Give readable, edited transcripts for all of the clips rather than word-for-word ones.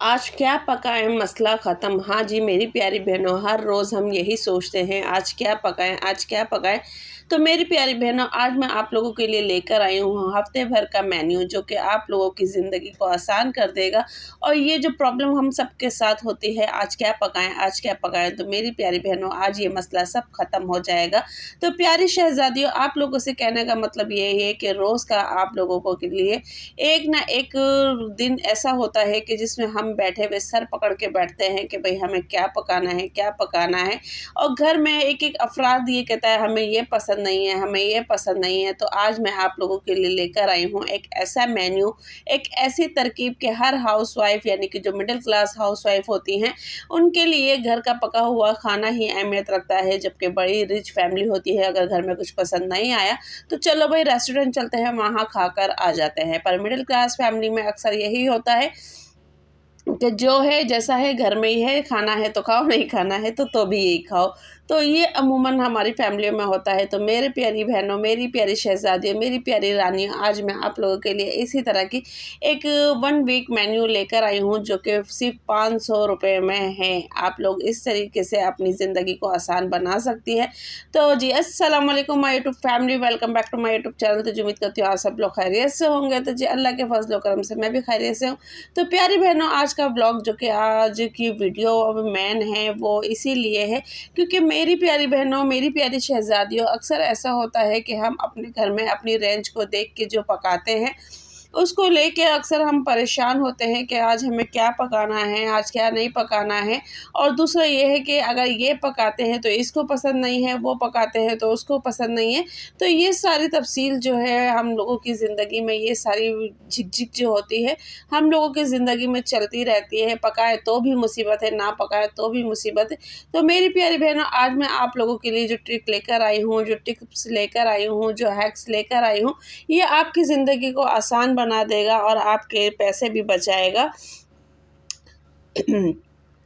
आज क्या पकाएं मसला ख़त्म। हाँ जी मेरी प्यारी बहनों, हर रोज़ हम यही सोचते हैं आज क्या पकाएं, आज क्या पकाएं। तो मेरी प्यारी बहनों, आज मैं आप लोगों के लिए लेकर आई हूँ हफ्ते भर का मेन्यू, जो कि आप लोगों की ज़िंदगी को आसान कर देगा। और ये जो प्रॉब्लम हम सबके साथ होती है, आज क्या पकाएं आज क्या पकाएं, तो मेरी प्यारी बहनों आज ये मसला सब ख़त्म हो जाएगा। तो प्यारी शहज़ादियों, आप लोगों से कहने का मतलब ये है कि रोज़ का आप लोगों को के लिए एक ना एक दिन ऐसा होता है कि जिसमें हम बैठे हुए सर पकड़ के बैठते हैं कि भाई हमें क्या पकाना है क्या पकाना है। और घर में एक एक अफराद ये कहता है हमें ये पसंद नहीं है, हमें ये पसंद नहीं है। तो आज मैं आप लोगों के लिए लेकर आई हूँ एक ऐसा मेन्यू, एक ऐसी तरकीब कि हर हाउसवाइफ यानी कि जो मिडिल क्लास हाउसवाइफ होती हैं उनके लिए घर का पका हुआ खाना ही अहमियत रखता है। जबकि बड़ी रिच फैमिली होती है, अगर घर में कुछ पसंद नहीं आया तो चलो भाई रेस्टोरेंट चलते हैं, वहाँ खाकर आ जाते हैं। पर मिडिल क्लास फैमिली में अक्सर यही होता है कि जो है जैसा है घर में ही है, खाना है तो खाओ, नहीं खाना है तो भी यही खाओ। तो ये अमूमन हमारी फैमिली में होता है। तो मेरे प्यारी बहनों, मेरी प्यारी शहज़ादियों, मेरी प्यारी रानियों, आज मैं आप लोगों के लिए इसी तरह की एक 1 वीक मेन्यू लेकर आई हूँ, जो कि सिर्फ 500 रुपये में है। आप लोग इस तरीके से अपनी ज़िंदगी को आसान बना सकती है। तो जी अस्सलाम वालेकुम my YouTube family, welcome back to my YouTube channel. तो जो उम्मीद करती हूँ आप सब लोग खैरियत से होंगे। तो जी अल्लाह के फजल करम से मैं भी खैरियत से हूँ। तो प्यारी बहनों, आज का ब्लॉग जो कि आज की वीडियो मेन है वो इसीलिए है क्योंकि मेरी प्यारी बहनों, मेरी प्यारी शहज़ादियों, अक्सर ऐसा होता है कि हम अपने घर में अपनी रेंज को देख के जो पकाते हैं उसको लेके अक्सर हम परेशान होते हैं कि आज हमें क्या पकाना है, आज क्या नहीं पकाना है। और दूसरा ये है कि अगर ये पकाते हैं तो इसको पसंद नहीं है, वो पकाते हैं तो उसको पसंद नहीं है। तो ये सारी तफसील जो है हम लोगों की ज़िंदगी में, ये सारी झिकझिक जो होती है हम लोगों की ज़िंदगी में चलती रहती है। पकाए तो भी मुसीबत है, ना पकाए तो भी मुसीबत है। तो मेरी प्यारी बहनों, आज मैं आप लोगों के लिए जो ट्रिक लेकर आई हूँ, जो टिप्स लेकर आई हूँ, जो हैक्स लेकर आई हूँ, ये आपकी ज़िंदगी को आसान बना देगा और आपके पैसे भी बचाएगा।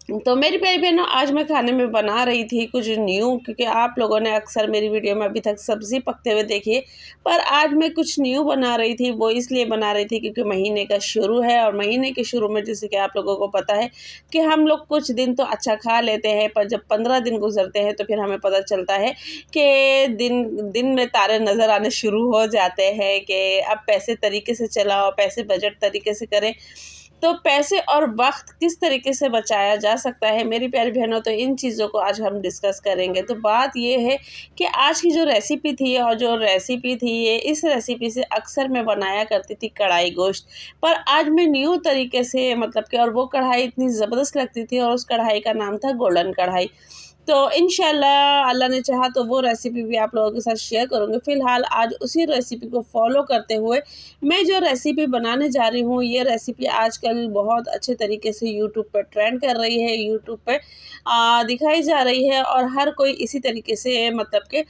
तो मेरी प्यारी बहनों, आज मैं खाने में बना रही थी कुछ न्यू, क्योंकि आप लोगों ने अक्सर मेरी वीडियो में अभी तक सब्ज़ी पकते हुए देखी है, पर आज मैं कुछ न्यू बना रही थी। वो इसलिए बना रही थी क्योंकि महीने का शुरू है, और महीने के शुरू में जैसे कि आप लोगों को पता है कि हम लोग कुछ दिन तो अच्छा खा लेते हैं, पर जब 15 दिन गुजरते हैं तो फिर हमें पता चलता है कि दिन दिन में तारे नज़र आने शुरू हो जाते हैं कि अब पैसे तरीके से चलाओ, पैसे बजट तरीके से करें। तो पैसे और वक्त किस तरीके से बचाया जा सकता है मेरी प्यारी बहनों, तो इन चीज़ों को आज हम डिस्कस करेंगे। तो बात ये है कि आज की जो रेसिपी थी, और जो रेसिपी थी ये, इस रेसिपी से अक्सर मैं बनाया करती थी कढ़ाई गोश्त, पर आज मैं न्यू तरीके से, मतलब कि, और वो कढ़ाई इतनी ज़बरदस्त लगती थी, और उस कढ़ाई का नाम था गोल्डन कढ़ाई। तो इंशाल्लाह अल्लाह ने चाहा तो वो रेसिपी भी आप लोगों के साथ शेयर करूँगी। फ़िलहाल आज उसी रेसिपी को फॉलो करते हुए मैं जो रेसिपी बनाने जा रही हूँ, ये रेसिपी आजकल बहुत अच्छे तरीके से यूट्यूब पर ट्रेंड कर रही है, यूट्यूब पे दिखाई जा रही है, और हर कोई इसी तरीके से, मतलब कि,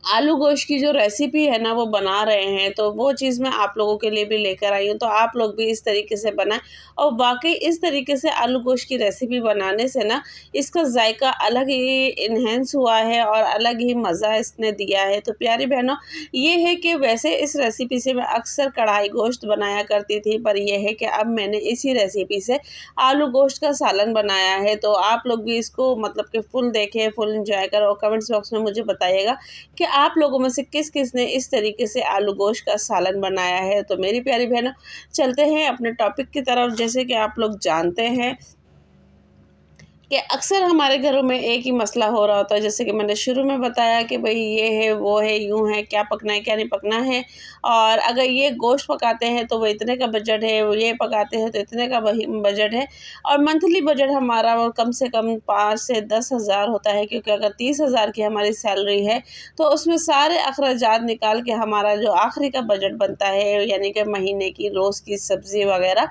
आलू गोश्त की जो रेसिपी है ना वो बना रहे हैं। तो वो चीज़ मैं आप लोगों के लिए भी लेकर आई हूँ, तो आप लोग भी इस तरीके से बनाएं। और वाकई इस तरीके से आलू गोश्त की रेसिपी बनाने से ना इसका जायका अलग ही इन्हेंस हुआ है और अलग ही मज़ा इसने दिया है। तो प्यारी बहनों, ये है कि वैसे इस रेसिपी से मैं अक्सर कढ़ाई गोश्त बनाया करती थी, पर यह है कि अब मैंने इसी रेसिपी से आलू गोश्त का सालन बनाया है। तो आप लोग भी इसको, मतलब कि, फुल देखें, फुल इंजॉय करो, और कमेंट्स बॉक्स में मुझे बताइएगा कि आप लोगों में से किस किस ने इस तरीके से आलू गोश्त का सालन बनाया है। तो मेरी प्यारी बहनों, चलते हैं अपने टॉपिक की तरफ। जैसे कि आप लोग जानते हैं कि अक्सर हमारे घरों में एक ही मसला हो रहा होता है, जैसे कि मैंने शुरू में बताया कि भाई ये है, वो है, यूँ है, क्या पकना है क्या नहीं पकना है। और अगर ये गोश्त पकाते हैं तो वो इतने का बजट है, वो ये पकाते हैं तो इतने का बजट है। और मंथली बजट हमारा वो कम से कम 5 से 10 हज़ार होता है, क्योंकि अगर 30 हज़ार की हमारी सैलरी है तो उसमें सारे अखराजात निकाल के हमारा जो आखिरी का बजट बनता है, यानी कि महीने की रोज़ की सब्ज़ी वगैरह,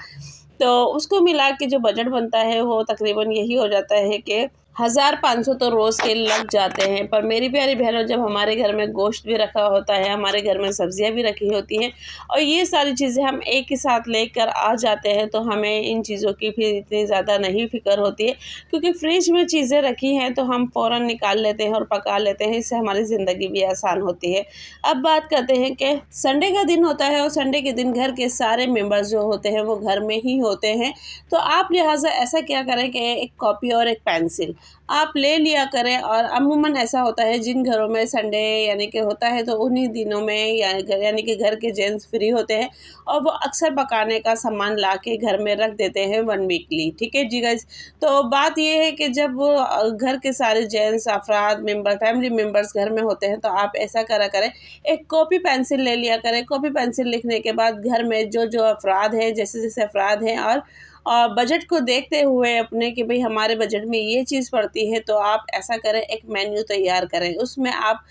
तो उसको मिला के जो बजट बनता है वो तकरीबन यही हो जाता है कि 1500 तो रोज़ के लग जाते हैं। पर मेरी प्यारी बहनों, जब हमारे घर में गोश्त भी रखा होता है, हमारे घर में सब्जियां भी रखी होती हैं और ये सारी चीज़ें हम एक ही साथ लेकर आ जाते हैं, तो हमें इन चीज़ों की फिर इतनी ज़्यादा नहीं फ़िक्र होती है, क्योंकि फ्रिज में चीज़ें रखी हैं तो हम फ़ौरन निकाल लेते हैं और पका लेते हैं। इससे हमारी ज़िंदगी भी आसान होती है। अब बात करते हैं कि संडे का दिन होता है और संडे के दिन घर के सारे मेम्बर्स जो होते हैं वो घर में ही होते हैं। तो आप लिहाजा ऐसा क्या करें कि एक कॉपी और एक पेंसिल आप ले लिया करें। और अमूमन ऐसा होता है जिन घरों में संडे यानी कि होता है तो उन्हीं दिनों में यानी कि घर के जेंट्स फ्री होते हैं और वो अक्सर पकाने का सामान ला के घर में रख देते हैं 1 वीकली। ठीक है जी गाइस। तो बात ये है कि जब वो घर के सारे जेंट्स अफराद मेंबर फैमिली मेंबर्स घर में होते हैं तो आप ऐसा करा करें, एक कॉपी पेंसिल ले लिया करें। कॉपी पेंसिल लिखने के बाद घर में जो जो अफराद हैं, जैसे जैसे अफराद हैं और बजट को देखते हुए अपने कि भाई हमारे बजट में ये चीज़ पड़ती है, तो आप ऐसा करें, एक मेन्यू तैयार करें। उसमें आप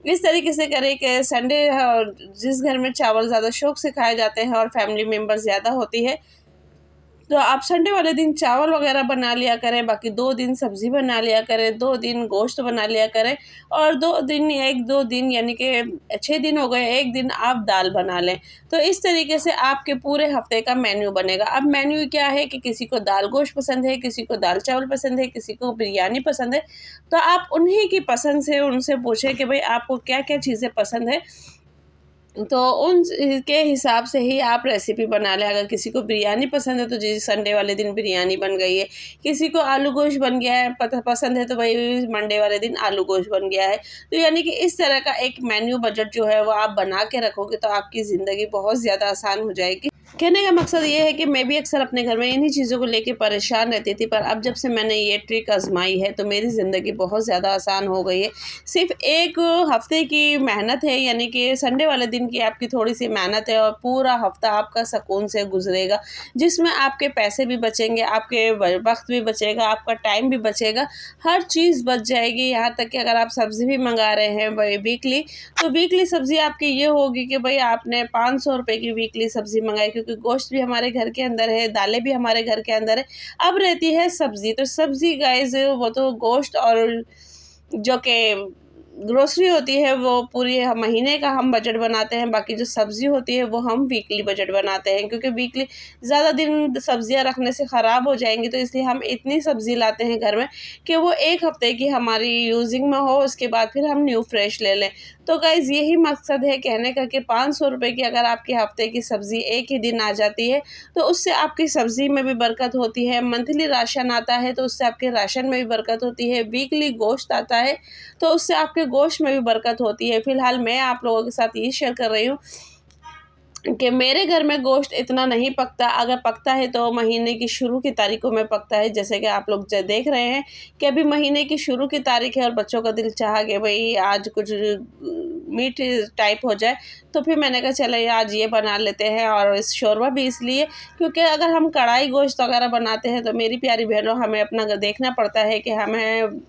इस तरीके से करें कि संडे जिस घर में चावल ज़्यादा शौक से खाए जाते हैं और फैमिली मेम्बर ज़्यादा होती है, तो आप संडे वाले दिन चावल वगैरह बना लिया करें, बाकी 2 दिन सब्ज़ी बना लिया करें, 2 दिन गोश्त बना लिया करें और 2 दिन 1-2 दिन यानी कि 6 दिन हो गए, 1 दिन आप दाल बना लें। तो इस तरीके से आपके पूरे हफ़्ते का मेन्यू बनेगा। अब मेन्यू क्या है कि किसी को दाल गोश्त पसंद है, किसी को दाल चावल पसंद है, किसी को बिरयानी पसंद है, तो आप उन्हीं की पसंद से उनसे पूछें कि भई आपको क्या-क्या चीज़ें पसंद है, तो उन के हिसाब से ही आप रेसिपी बना लें। अगर किसी को बिरयानी पसंद है तो जी संडे वाले दिन बिरयानी बन गई है, किसी को आलू गोश्त बन गया है पसंद है तो वही मंडे वाले दिन आलू गोश्त बन गया है। तो यानी कि इस तरह का एक मेन्यू बजट जो है वो आप बना के रखोगे तो आपकी ज़िंदगी बहुत ज़्यादा आसान हो जाएगी। कहने का मकसद ये है कि मैं भी अक्सर अपने घर में इन्हीं चीज़ों को लेके परेशान रहती थी, पर अब जब से मैंने ये ट्रिक आजमाई है तो मेरी ज़िंदगी बहुत ज़्यादा आसान हो गई है। सिर्फ़ 1 हफ़्ते की मेहनत है, यानी कि संडे वाले दिन की आपकी थोड़ी-सी मेहनत है और पूरा हफ़्ता आपका सुकून से गुज़रेगा, जिसमें आपके पैसे भी बचेंगे, आपके वक़्त भी बचेगा, आपका टाइम भी बचेगा, हर चीज़ बच जाएगी। यहाँ तक कि अगर आप सब्ज़ी भी मँगा रहे हैं भई वीकली, तो वीकली सब्ज़ी आपकी ये होगी कि भई आपने 500 रुपए की वीकली सब्ज़ी मँगाई, क्योंकि गोश्त भी हमारे घर के अंदर है, दालें भी हमारे घर के अंदर है। अब रहती है सब्ज़ी, तो सब्ज़ी गाइज़ वो तो गोश्त और जो कि ग्रोसरी होती है वो पूरी महीने का हम बजट बनाते हैं, बाकी जो सब्ज़ी होती है वो हम वीकली बजट बनाते हैं, क्योंकि वीकली ज़्यादा दिन सब्ज़ियाँ रखने से ख़राब हो जाएंगी, तो इसलिए हम इतनी सब्ज़ी लाते हैं घर में कि वो 1 हफ़्ते की हमारी यूजिंग में हो, उसके बाद फिर हम न्यू फ्रेश ले लें। तो गाइज़ यही मकसद है कहने का कि 500 रुपए की अगर आपके हफ़्ते की सब्ज़ी एक ही दिन आ जाती है तो उससे आपकी सब्ज़ी में भी बरकत होती है। मंथली राशन आता है तो उससे आपके राशन में भी बरकत होती है। वीकली गोश्त आता है तो उससे आपके गोश्त में भी बरकत होती है। फ़िलहाल मैं आप लोगों के साथ ये शेयर कर रही हूँ कि मेरे घर में गोश्त इतना नहीं पकता, अगर पकता है तो महीने की शुरू की तारीखों में पकता है। जैसे कि आप लोग देख रहे हैं कि अभी महीने की शुरू की तारीख है और बच्चों का दिल चाहा कि भई आज कुछ मीठ टाइप हो जाए, तो फिर मैंने कहा चलो आज ये बना लेते हैं। और इस शोरबा भी इसलिए क्योंकि अगर हम कढ़ाई गोश्त वगैरह बनाते हैं तो मेरी प्यारी बहनों हमें अपना देखना पड़ता है कि हमें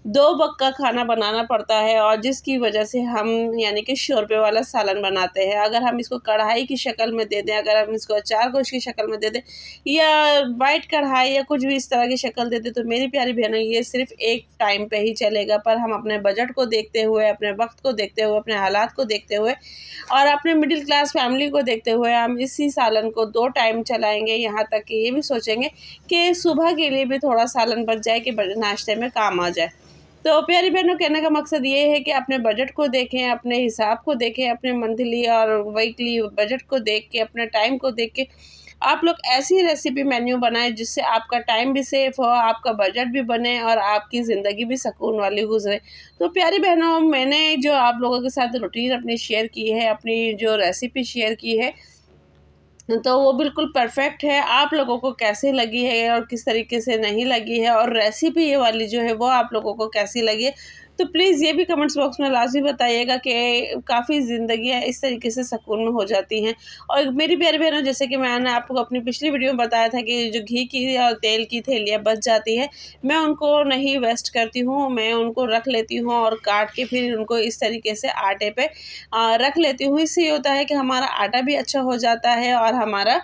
2 वक़्त का खाना बनाना पड़ता है, और जिसकी वजह से हम यानी कि शोरबे वाला सालन बनाते हैं। अगर हम इसको कढ़ाई की शक्ल में दे दें, अगर हम इसको अचार गोश्त की शक्ल में दे दें या वाइट कढ़ाई या कुछ भी इस तरह की शक्ल दे दें, तो मेरी प्यारी बहनों ये सिर्फ़ एक टाइम पे ही चलेगा। पर हम अपने बजट को देखते हुए, अपने वक़्त को देखते हुए, अपने हालात को देखते हुए और अपने मिडिल क्लास फैमिली को देखते हुए हम इसी सालन को 2 टाइम चलाएँगे। यहाँ तक कि ये भी सोचेंगे कि सुबह के लिए भी थोड़ा सालन बच जाए कि नाश्ते में काम आ जाए। तो प्यारी बहनों कहने का मकसद ये है कि अपने बजट को देखें, अपने हिसाब को देखें, अपने मंथली और वीकली बजट को देख के, अपने टाइम को देख के आप लोग ऐसी रेसिपी मेन्यू बनाएं जिससे आपका टाइम भी सेफ हो, आपका बजट भी बने और आपकी ज़िंदगी भी सुकून वाली गुजरे। तो प्यारी बहनों मैंने जो आप लोगों के साथ रूटीन अपनी शेयर की है, अपनी जो रेसिपी शेयर की है, तो वो बिल्कुल परफेक्ट है। आप लोगों को कैसी लगी है और किस तरीके से नहीं लगी है, और रेसिपी ये वाली जो है वो आप लोगों को कैसी लगी है, तो प्लीज़ ये भी कमेंट्स बॉक्स में लाज़मी बताइएगा कि काफ़ी ज़िंदगियाँ इस तरीके से सुकून में हो जाती हैं। और मेरी प्यारी बहनों जैसे कि मैंने आपको अपनी पिछली वीडियो में बताया था कि जो घी की और तेल की थैलियाँ बच जाती हैं, मैं उनको नहीं वेस्ट करती हूँ, मैं उनको रख लेती हूँ और काट के फिर उनको इस तरीके से आटे पे रख लेती हूँ। इससे ये होता है कि हमारा आटा भी अच्छा हो जाता है और हमारा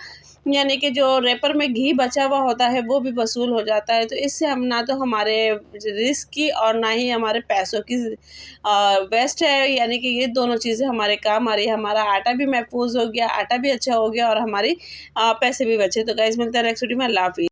यानी कि जो रैपर में घी बचा हुआ होता है वो भी वसूल हो जाता है। तो इससे हम ना तो हमारे रिस्क की और ना ही हमारे पैसों की वेस्ट है, यानी कि ये दोनों चीज़ें हमारे काम आ रही है। हमारा आटा भी महफूज हो गया, आटा भी अच्छा हो गया और हमारी पैसे भी बचे। तो गाइस मिलते हैं नेक्स्ट वीडियो में। अल्लाह हाफ़िज़।